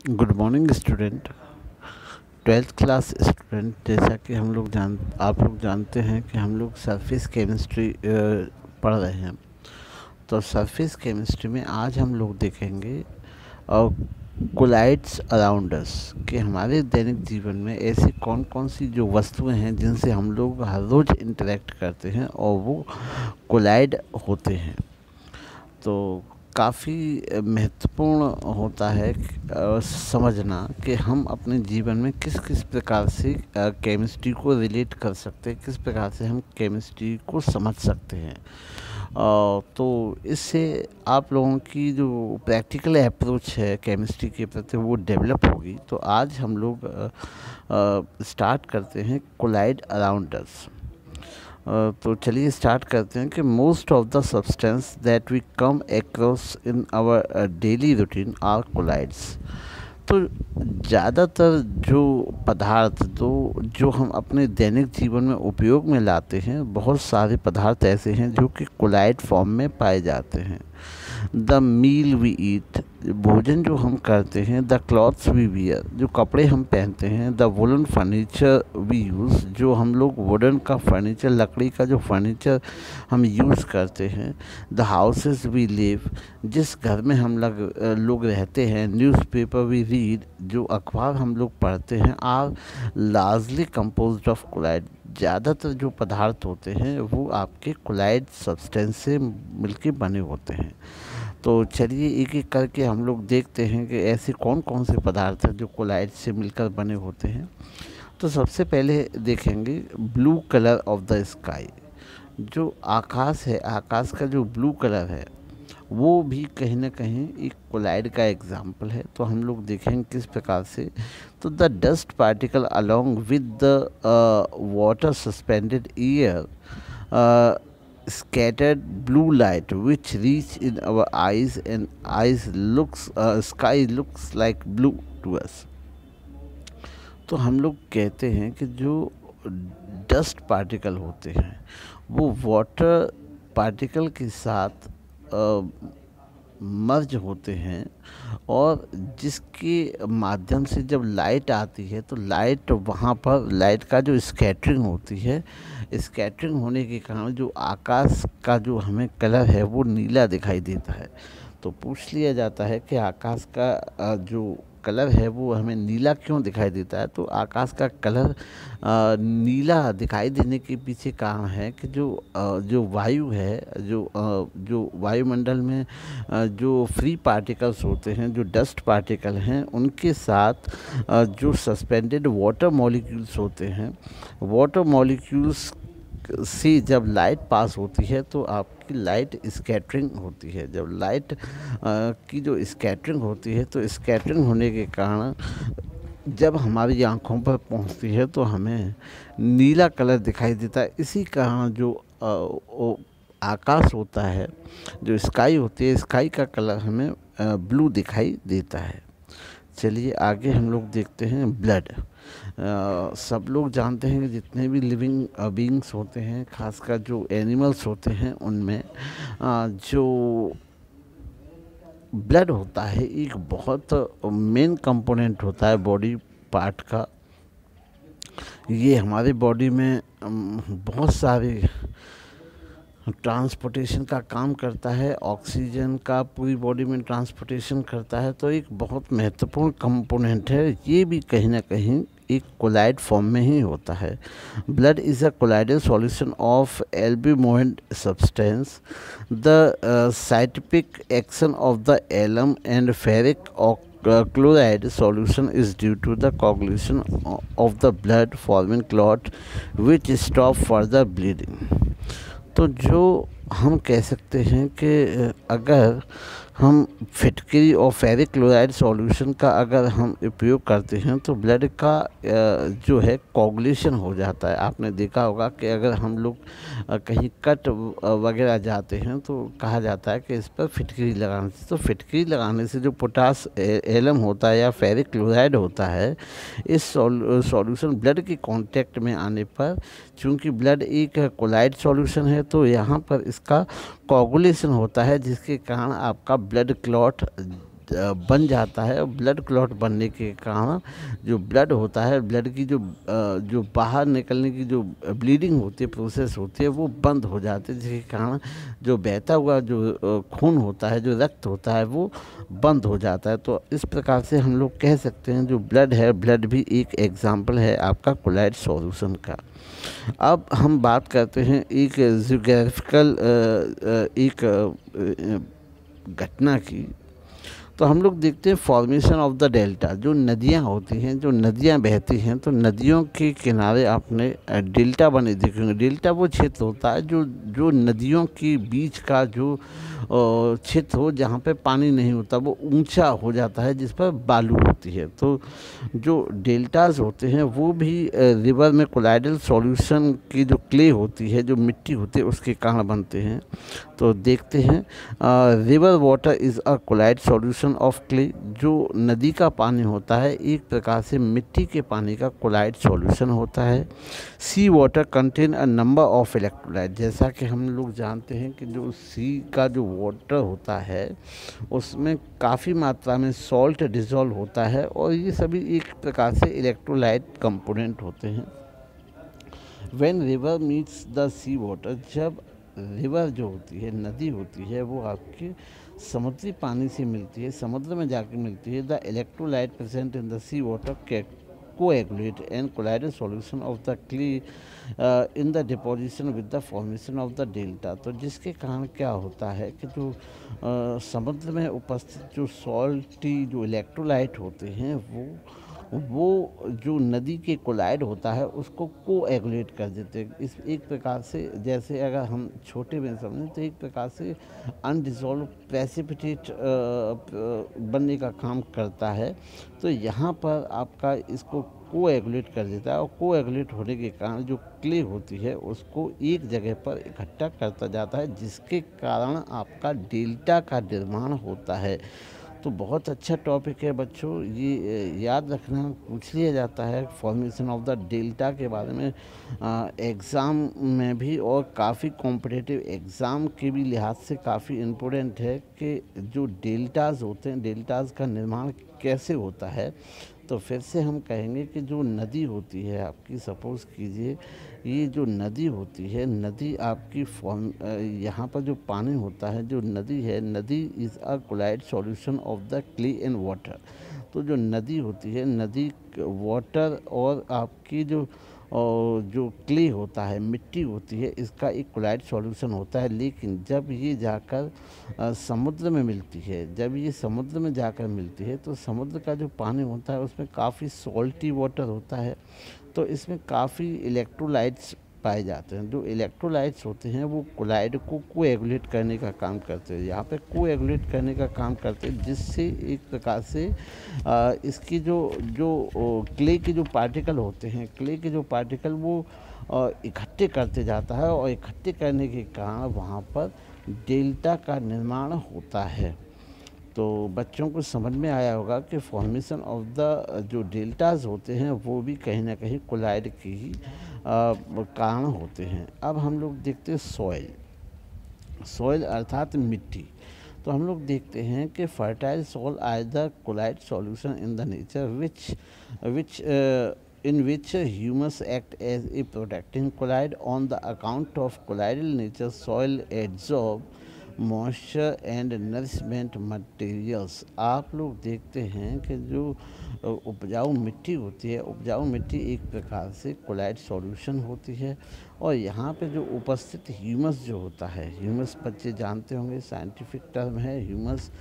Good morning student. Twelfth class student, जैसा कि आप लोग जानते हैं कि हम लोग सरफेस केमिस्ट्री पढ़ रहे हैं। तो सरफेस केमिस्ट्री में आज हम लोग देखेंगे कोलाइड्स अराउंड अस, कि हमारे दैनिक जीवन में ऐसी कौन कौन सी जो वस्तुएं हैं जिनसे हम लोग हर रोज़ इंटरेक्ट करते हैं और वो कोलाइड होते हैं। तो काफ़ी महत्वपूर्ण होता है समझना कि हम अपने जीवन में किस किस प्रकार से केमिस्ट्री को रिलेट कर सकते हैं, किस प्रकार से हम केमिस्ट्री को समझ सकते हैं। तो इससे आप लोगों की जो प्रैक्टिकल अप्रोच है केमिस्ट्री के प्रति वो डेवलप होगी। तो आज हम लोग स्टार्ट करते हैं कोलाइड अराउंड अस। तो चलिए स्टार्ट करते हैं कि most of the substance that we come across in our daily routine are colloids. तो ज़्यादातर जो पदार्थ जो हम अपने दैनिक जीवन में उपयोग में लाते हैं, बहुत सारे पदार्थ ऐसे हैं जो कि कोलाइड फॉर्म में पाए जाते हैं। द मील वी ईट, भोजन जो हम करते हैं। द क्लॉथ्स वी वियर, जो कपड़े हम पहनते हैं। The woollen furniture we use, जो हम लोग वुडन का फर्नीचर, लकड़ी का जो फर्नीचर हम यूज़ करते हैं। द हाउसेस वी लिव, जिस घर में हम लोग रहते हैं। न्यूज़पेपर वी रीड, जो अखबार हम लोग पढ़ते हैं। Are largely composed of colloid, ज़्यादातर जो पदार्थ होते हैं वो आपके कोलाइड सब्सटेंस से मिलके बने होते हैं। तो चलिए एक एक करके हम लोग देखते हैं कि ऐसे कौन कौन से पदार्थ हैं जो कोलाइड से मिलकर बने होते हैं। तो सबसे पहले देखेंगे blue colour of the sky. जो आकाश है, आकाश का जो ब्लू कलर है वो भी कहीं ना कहीं एक कोलाइड का एग्जाम्पल है। तो हम लोग देखेंगे किस प्रकार से। तो the dust particle along with the water suspended air scattered blue light which reach in our eyes, and sky looks like blue to us। तो हम लोग कहते हैं कि जो डस्ट पार्टिकल होते हैं वो वाटर पार्टिकल के साथ मर्ज होते हैं, और जिसके माध्यम से जब लाइट आती है तो लाइट वहाँ पर लाइट का जो स्कैटरिंग होती है, स्कैटरिंग होने के कारण जो आकाश का जो हमें कलर है वो नीला दिखाई देता है। तो पूछ लिया जाता है कि आकाश का जो कलर है वो हमें नीला क्यों दिखाई देता है। तो आकाश का कलर नीला दिखाई देने के पीछे कारण है कि जो वायु है, जो वायुमंडल में जो फ्री पार्टिकल्स होते हैं, जो डस्ट पार्टिकल हैं, उनके साथ जो सस्पेंडेड वाटर मॉलिक्यूल्स होते हैं, वाटर मॉलिक्यूल्स से जब लाइट पास होती है तो आपकी लाइट स्कैटरिंग होती है। जब लाइट की जो स्कैटरिंग होती है तो स्कैटरिंग होने के कारण जब हमारी आँखों पर पहुंचती है तो हमें नीला कलर दिखाई देता है। इसी कारण जो आकाश होता है, जो स्काई होती है, स्काई का कलर हमें ब्लू दिखाई देता है। चलिए आगे हम लोग देखते हैं ब्लड। सब लोग जानते हैं कि जितने भी लिविंग बीइंग्स होते हैं, खासकर जो एनिमल्स होते हैं, उनमें जो ब्लड होता है एक बहुत मेन कंपोनेंट होता है बॉडी पार्ट का। ये हमारे बॉडी में बहुत सारे ट्रांसपोर्टेशन का काम करता है, ऑक्सीजन का पूरी बॉडी में ट्रांसपोर्टेशन करता है। तो एक बहुत महत्वपूर्ण कंपोनेंट है। ये भी कहीं ना कहीं एक कोलाइड फॉर्म में ही होता है। Blood is a colloidal solution of albumin substance. The scientific action of the alum and ferric chloride solution is due to the coagulation of the blood forming clot which stop further bleeding। तो जो हम कह सकते हैं कि अगर हम फिटकरी और फेरिक क्लोराइड सॉल्यूशन का अगर हम उपयोग करते हैं तो ब्लड का जो है कोगुलेशन हो जाता है। आपने देखा होगा कि अगर हम लोग कहीं कट वगैरह जाते हैं तो कहा जाता है कि इस पर फिटकरी लगाने से, तो फिटकरी लगाने से जो पोटास एलम होता है या फेरिक क्लोराइड होता है, इस सॉल्यूशन ब्लड के कांटेक्ट में आने पर, चूँकि ब्लड एक कोलाइड सॉल्यूशन है, तो यहाँ पर इसका कोगुलेशन होता है, जिसके कारण आपका ब्लड क्लॉट बन जाता है और ब्लड क्लॉट बनने के कारण जो ब्लड होता है, ब्लड की जो बाहर निकलने की जो ब्लीडिंग होती है, प्रोसेस होती है, वो बंद हो जाती है, जिसके कारण जो बहता हुआ जो खून होता है, जो रक्त होता है, वो बंद हो जाता है। तो इस प्रकार से हम लोग कह सकते हैं जो ब्लड है, ब्लड भी एक एग्जाम्पल है आपका कोलाइड सॉल्यूशन का। अब हम बात करते हैं एक जियोग्राफिकल एक घटना की। तो हम लोग देखते हैं फॉर्मेशन ऑफ द डेल्टा। जो नदियाँ होती हैं, जो नदियाँ बहती हैं, तो नदियों के किनारे आपने डेल्टा बने देखेंगे। डेल्टा वो क्षेत्र होता है जो जो नदियों के बीच का जो क्षेत्र हो, जहाँ पे पानी नहीं होता, वो ऊंचा हो जाता है, जिस पर बालू होती है। तो जो डेल्टाज होते हैं वो भी रिवर में कोलाइडल सॉल्यूशन की जो क्ले होती है, जो मिट्टी होती है, उसके कारण बनते हैं। तो देखते हैं, river water is a colloid solution of clay. जो नदी का पानी होता है एक प्रकार से मिट्टी के पानी का कोलाइड सॉल्यूशन होता है। Sea water contain a number of electrolyte. जैसा कि हम लोग जानते हैं कि जो सी का जो वाटर होता है उसमें काफ़ी मात्रा में सॉल्ट डिज़ोल्व होता है, और ये सभी एक प्रकार से इलेक्ट्रोलाइट कंपोनेंट होते हैं। When river meets the sea water, जब रिवर जो होती है, नदी होती है, वो आपके समुद्री पानी से मिलती है, समुद्र में जाकर मिलती है, the electrolyte present in the sea water coagulate and colloidal solution of the clay in the deposition with the formation of the delta। तो जिसके कारण क्या होता है कि जो समुद्र में उपस्थित जो सॉल्टी जो इलेक्ट्रोलाइट होते हैं, वो जो नदी के कोलाइड होता है उसको कोएगुलेट कर देते हैं। इस एक प्रकार से, जैसे अगर हम छोटे में समझें तो एक प्रकार से अनडिजॉल्व प्रेसिपिटेट बनने का काम करता है। तो यहाँ पर आपका इसको कोएगुलेट कर देता है, और कोएगुलेट होने के कारण जो क्ले होती है उसको एक जगह पर इकट्ठा करता जाता है, जिसके कारण आपका डेल्टा का निर्माण होता है। तो बहुत अच्छा टॉपिक है बच्चों, ये याद रखना, पूछ लिया जाता है फॉर्मेशन ऑफ द डेल्टा के बारे में एग्ज़ाम में भी, और काफ़ी कॉम्पिटिटिव एग्ज़ाम के भी लिहाज से काफ़ी इम्पोर्टेंट है कि जो डेल्टाज होते हैं, डेल्टाज का निर्माण कैसे होता है। तो फिर से हम कहेंगे कि जो नदी होती है आपकी, सपोज़ कीजिए ये जो नदी होती है, नदी आपकी यहाँ पर जो पानी होता है, जो नदी है, नदी is a colloid solution of the clay and water. तो जो नदी होती है, नदी वाटर और आपकी जो क्ले होता है, मिट्टी होती है, इसका एक कोलाइड सॉल्यूशन होता है। लेकिन जब ये जाकर समुद्र में मिलती है, जब ये समुद्र में जाकर मिलती है, तो समुद्र का जो पानी होता है उसमें काफ़ी सॉल्टी वाटर होता है। तो इसमें काफ़ी इलेक्ट्रोलाइट्स पाए जाते हैं। जो इलेक्ट्रोलाइट्स होते हैं वो कोलाइड को कोएगुलेट करने का काम करते हैं, यहाँ पे कोएगुलेट करने का काम करते हैं, जिससे एक प्रकार से इसकी जो जो क्ले के जो पार्टिकल होते हैं, क्ले के जो पार्टिकल वो इकट्ठे करते जाता है, और इकट्ठे करने के कारण वहाँ पर डेल्टा का निर्माण होता है। तो बच्चों को समझ में आया होगा कि फॉर्मेशन ऑफ द जो डेल्टाज होते हैं वो भी कहीं ना कहीं कोलाइड के ही कारण होते हैं। अब हम लोग देखते हैं सॉइल। सॉइल अर्थात मिट्टी। तो हम लोग देखते हैं कि fertile soil are the colloid solution in the nature which in which humus act as a protecting collide on the account of colloidal nature. Soil absorb moisture and nourishment materials. आप लोग देखते हैं कि जो उपजाऊ मिट्टी होती है, उपजाऊ मिट्टी एक प्रकार से कोलाइड सॉल्यूशन होती है, और यहाँ पे जो उपस्थित ह्यूमस जो होता है, ह्यूमस बच्चे जानते होंगे, साइंटिफिक टर्म है ह्यूमस।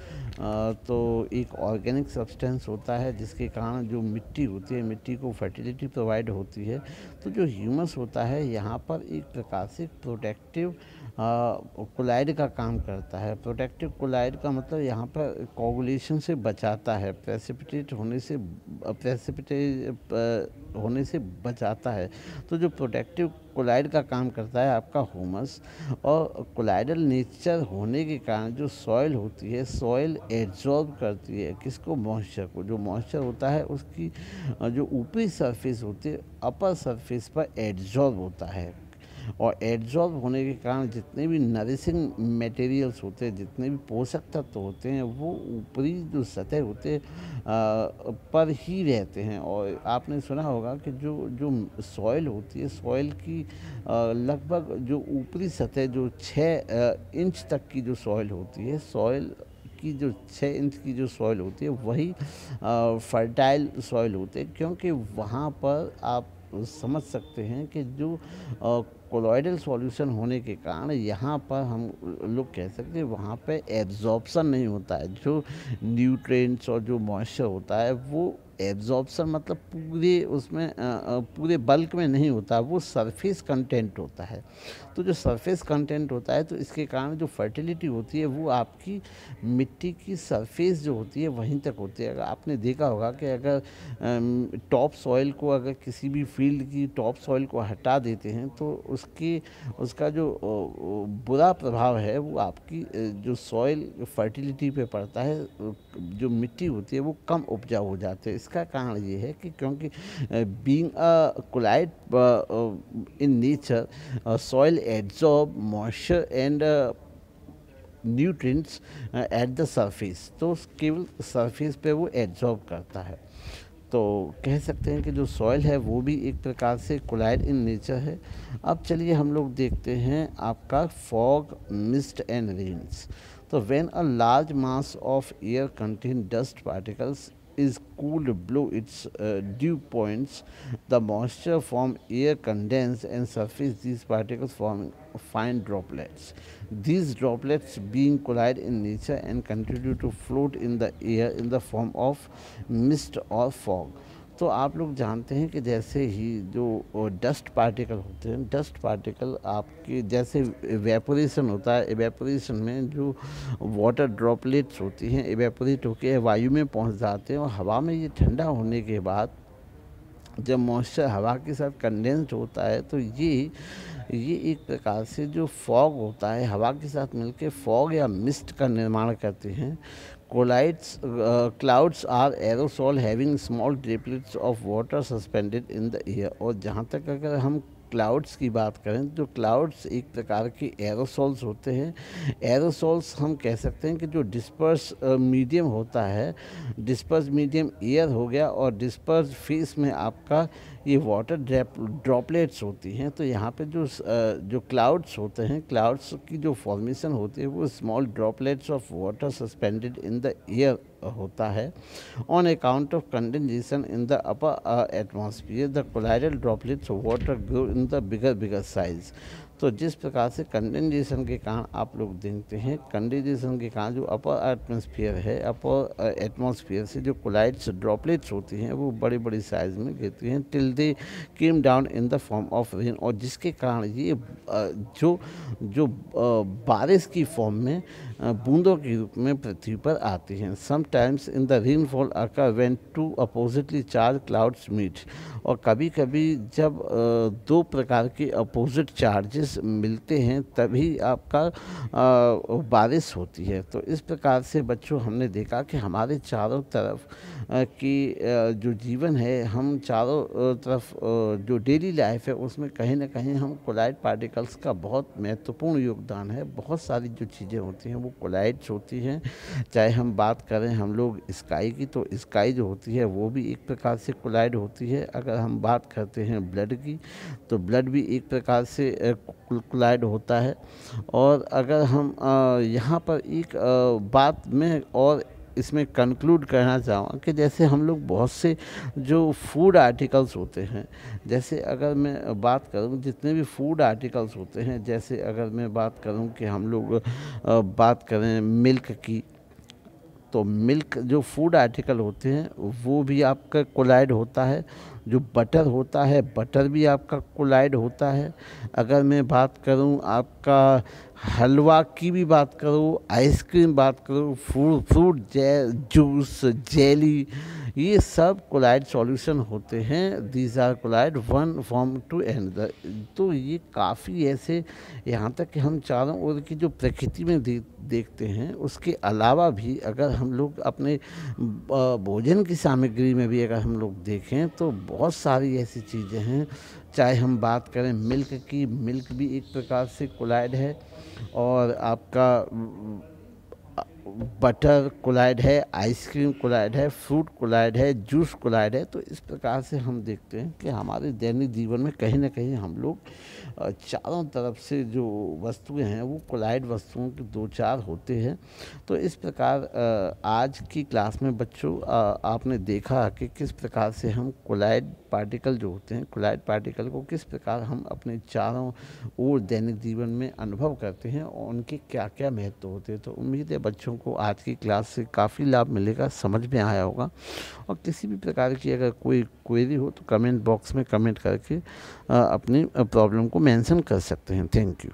तो एक ऑर्गेनिक सब्सटेंस होता है जिसके कारण जो मिट्टी होती है, मिट्टी को फर्टिलिटी प्रोवाइड होती है। तो जो ह्यूमस होता है यहाँ पर एक प्रकार से प्रोटेक्टिव कोलाइड का काम करता है। प्रोटेक्टिव कोलाइड का मतलब यहाँ पर कोगुलेशन से बचाता है, प्रेसिपिटेट होने से बचाता है। तो जो प्रोटेक्टिव कोलाइड का काम करता है आपका ह्यूमस, और कोलाइडल नेचर होने के कारण जो सॉइल होती है, सॉइल एब्जॉर्ब करती है किसको, मॉइस्चर को। जो मॉइस्चर होता है उसकी जो ऊपरी सरफेस होती है, अपर सरफेस पर एब्जॉर्ब होता है। और एड्जॉर्ब होने के कारण जितने भी नरिशिंग मटेरियल्स होते हैं, जितने भी पोषक तत्व होते हैं, वो ऊपरी जो सतह होते हैं पर ही रहते हैं। और आपने सुना होगा कि जो जो सॉइल होती है, सॉइल की लगभग जो ऊपरी सतह जो 6 इंच तक की जो सॉइल होती है, सॉइल की जो 6 इंच की जो सॉइल होती है वही फर्टाइल सॉइल होते हैं, क्योंकि वहाँ पर आप समझ सकते हैं कि जो कोलॉइडल सॉल्यूशन होने के कारण यहाँ पर हम लोग कह सकते हैं वहाँ पे एब्जॉर्प्शन नहीं होता है। जो न्यूट्रिएंट्स और जो मॉइस्चर होता है वो एब्जॉर्प्शन मतलब पूरे उसमें पूरे बल्क में नहीं होता, वो सरफेस कंटेंट होता है। तो जो सरफेस कंटेंट होता है तो इसके कारण जो फर्टिलिटी होती है वो आपकी मिट्टी की सरफेस जो होती है वहीं तक होती है। अगर आपने देखा होगा कि अगर टॉप सॉइल को, अगर किसी भी फील्ड की टॉप सॉइल को हटा देते हैं तो उसका जो बुरा प्रभाव है वो आपकी जो सॉइल फर्टिलिटी पे पड़ता है। जो मिट्टी होती है वो कम उपजाऊ हो जाते हैं। इसका कारण ये है कि क्योंकि being a colloid in nature, soil absorb moisture and nutrients at the surface, तो केवल सरफेस पे वो एब्जॉर्ब करता है। तो कह सकते हैं कि जो सॉइल है वो भी एक प्रकार से कोलाइड इन नेचर है। अब चलिए हम लोग देखते हैं आपका फॉग, मिस्ट एंड रेन्स। तो when a large mass of air contain dust particles is cooled below its dew points, the moisture from air condense and surface these particles forming fine droplets. These droplets being collide in nature and continue to float in the air in the form of mist or fog. तो आप लोग जानते हैं कि जैसे ही जो dust particle होते हैं, डस्ट पार्टिकल आपके जैसे इवेपोरेशन होता है, इवेपोरेशन में जो वाटर ड्रॉपलेट्स होती हैं इवेपोरेट होकर वायु में पहुंच जाते हैं और हवा में ये ठंडा होने के बाद जब मॉइस्चर हवा के साथ कंडेंस्ड होता है तो ये एक प्रकार से जो फॉग होता है हवा के साथ मिलकर फॉग या मिस्ट का निर्माण करते हैं। Clouds are aerosol having small droplets of water suspended in the air. और जहाँ तक अगर हम क्लाउड्स की बात करें तो क्लाउड्स एक प्रकार के एरोसॉल्स होते हैं। एरोसॉल्स हम कह सकते हैं कि जो डिस्पर्स मीडियम होता है, डिस्पर्स मीडियम एयर हो गया और डिस्पर्स फेस में आपका ये वाटर ड्रॉपलेट्स होती हैं। तो यहाँ पे जो क्लाउड्स होते हैं, क्लाउड्स की जो फॉर्मेशन होती है वो small droplets of water suspended in the air होता है। On account of condensation in the upper atmosphere the colloidal droplets of water grow in the bigger size. तो जिस प्रकार से कंडेंसेशन के कारण आप लोग देखते हैं, कंडेंसेशन के कारण जो अपर एटमॉस्फेयर है, अपर एटमॉस्फेयर से जो कोलाइड्स ड्रॉपलेट्स होती हैं वो बड़ी बड़ी साइज़ में गिरती हैं till they came down in the form of rain. और जिसके कारण ये जो बारिश की फॉर्म में बूंदों के रूप में पृथ्वी पर आती हैं। Sometimes in the rainfall occur when two oppositely charge clouds meet. और कभी कभी जब दो प्रकार के अपोजिट चार्जेस मिलते हैं तभी आपका बारिश होती है। तो इस प्रकार से बच्चों हमने देखा कि हमारे चारों तरफ की जो जीवन है, हम चारों तरफ जो डेली लाइफ है उसमें कहीं ना कहीं हम कोलाइड पार्टिकल्स का बहुत महत्वपूर्ण योगदान है। बहुत सारी जो चीज़ें होती हैं वो कोलाइड्स होती हैं। चाहे हम बात करें हम लोग स्काई की, तो स्काई जो होती है वो भी एक प्रकार से कोलाइड होती है। अगर हम बात करते हैं ब्लड की तो ब्लड भी एक प्रकार से कोलाइड होता है। और अगर हम यहाँ पर एक बात में और इसमें कंक्लूड करना चाहूँगा कि जैसे हम लोग बहुत से जो फूड आर्टिकल्स होते हैं, जैसे अगर मैं बात करूँ जितने भी फूड आर्टिकल्स होते हैं, जैसे अगर मैं बात करूँ कि हम लोग बात करें मिल्क की, तो मिल्क जो फूड आर्टिकल होते हैं वो भी आपका कोलाइड होता है। जो बटर होता है, बटर भी आपका कोलाइड होता है। अगर मैं बात करूं आपका हलवा की भी बात करूं, आइसक्रीम बात करूं, फ्रूट जूस, जेली, ये सब कोलाइड सॉल्यूशन होते हैं। These are colloid one form two and. तो ये काफ़ी ऐसे, यहाँ तक कि हम चारों ओर की जो प्रकृति में देखते हैं, उसके अलावा भी अगर हम लोग अपने भोजन की सामग्री में भी अगर हम लोग देखें तो बहुत सारी ऐसी चीज़ें हैं। चाहे हम बात करें मिल्क की, मिल्क भी एक प्रकार से कोलाइड है, और आपका बटर कोलाइड है, आइसक्रीम कोलाइड है, फ्रूट कोलाइड है, जूस कोलाइड है। तो इस प्रकार से हम देखते हैं कि हमारे दैनिक जीवन में कहीं ना कहीं हम लोग चारों तरफ से जो वस्तुएं हैं वो कोलाइड वस्तुओं के दो चार होते हैं। तो इस प्रकार आज की क्लास में बच्चों आपने देखा कि किस प्रकार से हम कोलाइड पार्टिकल जो होते हैं, कोलाइड पार्टिकल को किस प्रकार हम अपने चारों ओर दैनिक जीवन में अनुभव करते हैं और उनके क्या क्या महत्व होते हैं। तो उम्मीद है बच्चों को आज की क्लास से काफ़ी लाभ मिलेगा, समझ में आया होगा। और किसी भी प्रकार की अगर कोई क्वेरी हो तो कमेंट बॉक्स में कमेंट करके अपनी प्रॉब्लम को मेंशन कर सकते हैं। Thank you.